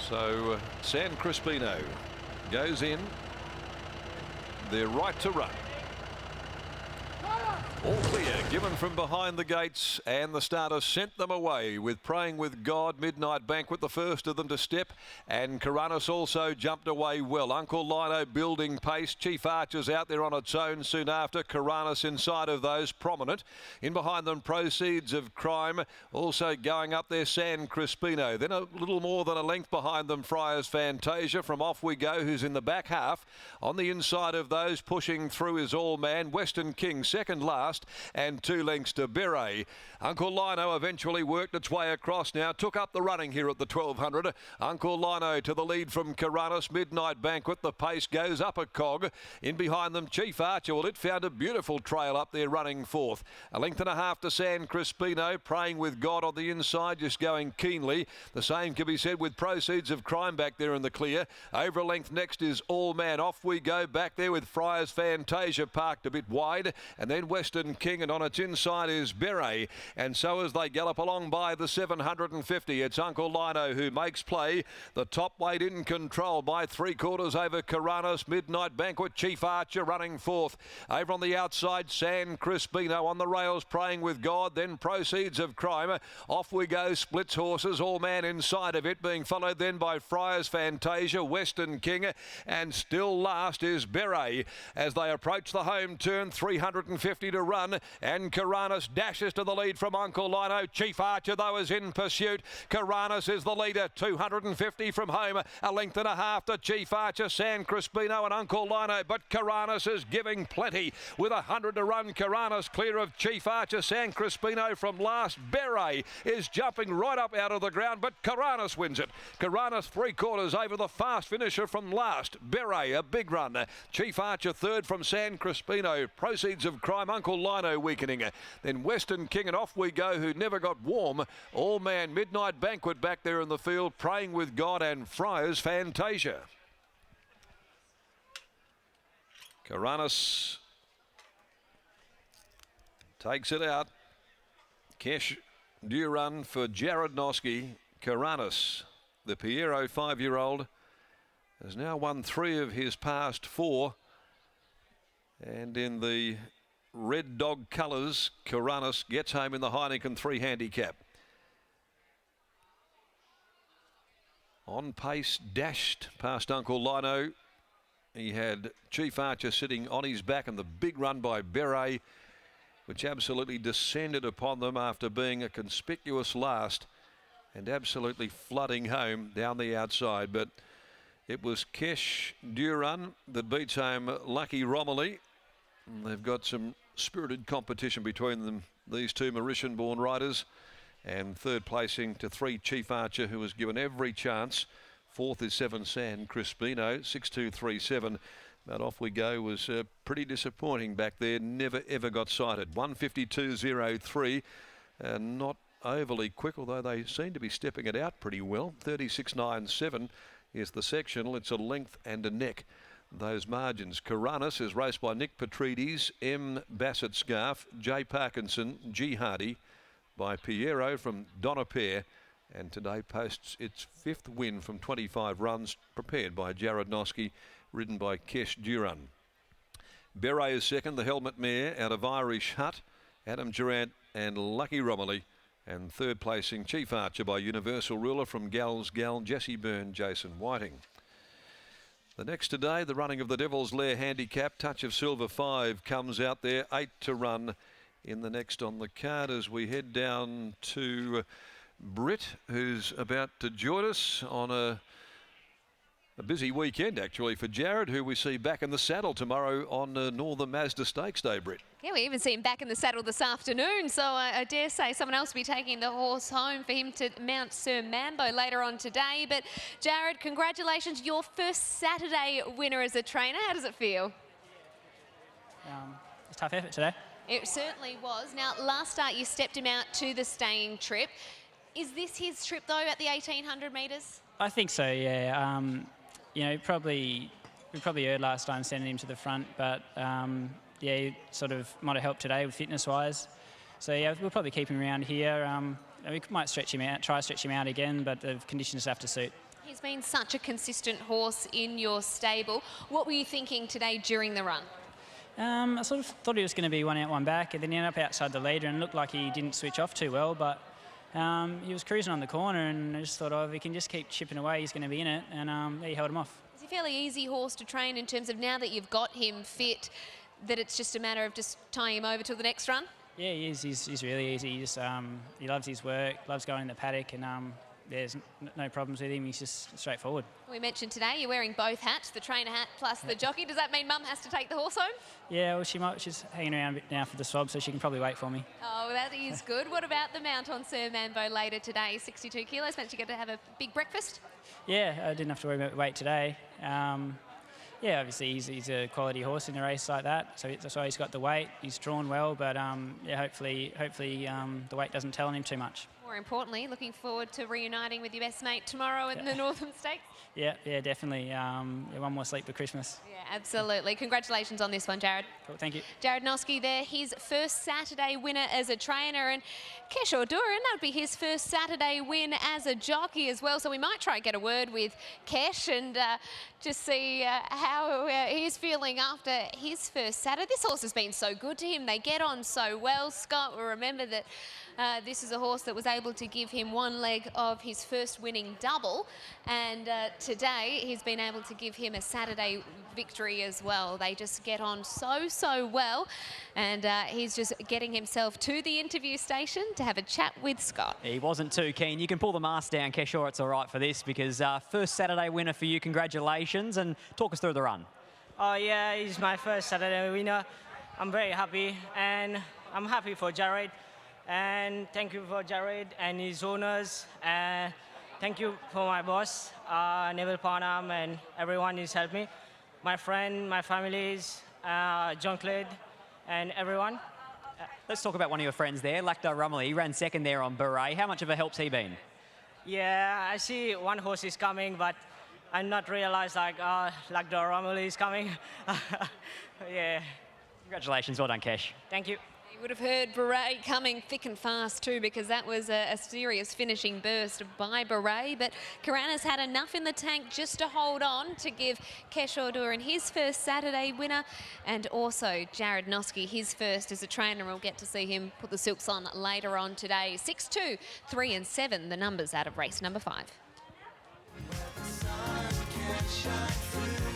So San Crispino goes in. They're right to run. All clear, given from behind the gates, and the starter sent them away with Praying with God, Midnight Banquet, the first of them to step, and Karanis also jumped away well. Uncle Lino building pace. Chief Archer's out there on its own soon after. Karanis inside of those, prominent. In behind them, Proceeds of Crime, also going up there, San Crispino. Then a little more than a length behind them, Friars Fantasia from Off We Go, who's in the back half. On the inside of those, pushing through is All Man. Western King second last, and 2 lengths to Beret. Uncle Lino eventually worked its way across now, took up the running here at the 1200. Uncle Lino to the lead from Karanis. Midnight Banquet, the pace goes up a cog. In behind them, Chief Archer, well, it found a beautiful trail up there running fourth. A length and a half to San Crispino. Praying with God on the inside, just going keenly. The same can be said with Proceeds of Crime back there in the clear. Over a length next is All Man. Off we go back there with Friars Fantasia parked a bit wide, and then Western King, and on its inside is Beret. And so as they gallop along by the 750, it's Uncle Lino who makes play. The top weight in control by 3/4 over Karanis. Midnight Banquet, Chief Archer running fourth. Over on the outside, San Crispino on the rails, Praying with God, then Proceeds of Crime. Off we go, splits horses, All Man inside of it, being followed then by Friars Fantasia, Western King, and still last is Beret. As they approach the home turn, 350 to run, and Karanis dashes to the lead from Uncle Lino. Chief Archer, though, is in pursuit. Karanis is the leader, 250 from home, a length and a half to Chief Archer, San Crispino and Uncle Lino, but Karanis is giving plenty with 100 to run. Karanis clear of Chief Archer. San Crispino from last. Beret is jumping right up out of the ground, but Karanis wins it. Karanis 3/4 over the fast finisher from last. Beret, a big run. Chief Archer third from San Crispino. Proceeds of Crime, Uncle Lino weakening. Then Western King, and Off We Go, who never got warm. All Man, Midnight Banquet back there in the field, Praying with God, and Friars Fantasia. Karanis takes it out. Cash due run for Jared Noski. Karanis, the Piero 5-year-old, has now won 3 of his past 4. And in the Red Dog colours, Karanis gets home in the Heineken 3 handicap. On pace, dashed past Uncle Lino. He had Chief Archer sitting on his back, and the big run by Beret, which absolutely descended upon them after being a conspicuous last and absolutely flooding home down the outside. But it was Kesh Duran that beats home Lucky Romilly. And they've got some spirited competition between them, these two Mauritian-born riders. And third placing to 3 Chief Archer, who was given every chance. Fourth is 7 San Crispino, 6-2-3-7. But Off We Go was pretty disappointing back there. Never ever got sighted. 152.03. Not overly quick, although they seem to be stepping it out pretty well. 36.97 is the sectional. It's a length and a neck, those margins. Karanis is raced by Nick Petrides, M. Bassett Scarf, J. Parkinson, G. Hardy, by Piero from Donapair, and today posts its 5th win from 25 runs, prepared by Jared Noski, ridden by Kesh Duran. Beret is second, the Helmet Mare out of Irish Hut, Adam Durant and Lucky Romilly, and third placing Chief Archer by Universal Ruler from Gal's Gal, Jesse Byrne, Jason Whiting. The next today, the running of the Devil's Lair handicap. Touch of Silver 5 comes out there, 8 to run in the next on the card, as we head down to Britt, who's about to join us on a busy weekend actually for Jared, who we see back in the saddle tomorrow on Northern Mazda Stakes Day, Britt. Yeah, we even see him back in the saddle this afternoon, so I dare say someone else will be taking the horse home for him to mount Sir Mambo later on today. But Jared, congratulations, your first Saturday winner as a trainer. How does it feel? It's a tough effort today. It certainly was. Now, last start you stepped him out to the staying trip. Is this his trip though, at the 1,800 metres? I think so, yeah. You know, we probably erred last time sending him to the front, but yeah, he sort of might have helped today with fitness-wise. So yeah, we'll probably keep him around here. We might stretch him out, try to stretch him out again, but the conditions have to suit. He's been such a consistent horse in your stable. What were you thinking today during the run? I sort of thought he was going to be one out, one back, and then he ended up outside the leader and looked like he didn't switch off too well, but he was cruising on the corner, and I just thought, oh, if he can just keep chipping away, he's going to be in it, and he held him off. It's a fairly easy horse to train in terms of now that you've got him fit, that it's just a matter of just tying him over till the next run? Yeah, he is. He's really easy. He loves his work, loves going in the paddock, and there's no problems with him. He's just straightforward. We mentioned today you're wearing both hats, the trainer hat plus the jockey. Does that mean Mum has to take the horse home? Yeah, well, she's hanging around a bit now for the swab, so she can probably wait for me. Oh, that is good. What about the mount on Sir Mambo later today? 62 kilos. Meant you get to have a big breakfast? Yeah, I didn't have to worry about weight today. Yeah, obviously he's a quality horse in a race like that, so that's why he's got the weight. He's drawn well, but yeah, hopefully the weight doesn't tell on him too much. More importantly, looking forward to reuniting with your best mate tomorrow in the Northern Stakes. Yeah, definitely. One more sleep for Christmas. Yeah, absolutely. Congratulations on this one, Jared. Cool, thank you. Jared Noske there, his first Saturday winner as a trainer, and Kesh Orduran, that would be his first Saturday win as a jockey as well. So we might try and get a word with Kesh and just see how he's feeling after his first Saturday. This horse has been so good to him. They get on so well. Scott will remember that this is a horse that was able to give him one leg of his first winning double, and today he's been able to give him a Saturday victory as well. They just get on so well, and he's just getting himself to the interview station to have a chat with Scott. He wasn't too keen. You can pull the mask down, Keshore. It's all right for this because first Saturday winner for you. Congratulations, and talk us through the run. Oh yeah, it's my first Saturday winner. I'm very happy, and I'm happy for Jared. And thank you for Jared and his owners. Thank you for my boss, Neville Parnham, and everyone who's helped me. My friend, my families, John Clyde, and everyone. Let's talk about one of your friends there, Lactar Rumley. He ran second there on Beret. How much of a help's he been? Yeah, I see one horse is coming, but I not realized like Lactar Rumley is coming. Yeah. Congratulations, well done, Kesh. Thank you. You would have heard Beret coming thick and fast too, because that was a serious finishing burst by Beret, but Karana's had enough in the tank just to hold on to give Kesh Orduran his first Saturday winner, and also Jared Noske his first as a trainer. We'll get to see him put the silks on later on today. 6, 2, 3 and 7, the numbers out of race number 5. Where the sun can shine through.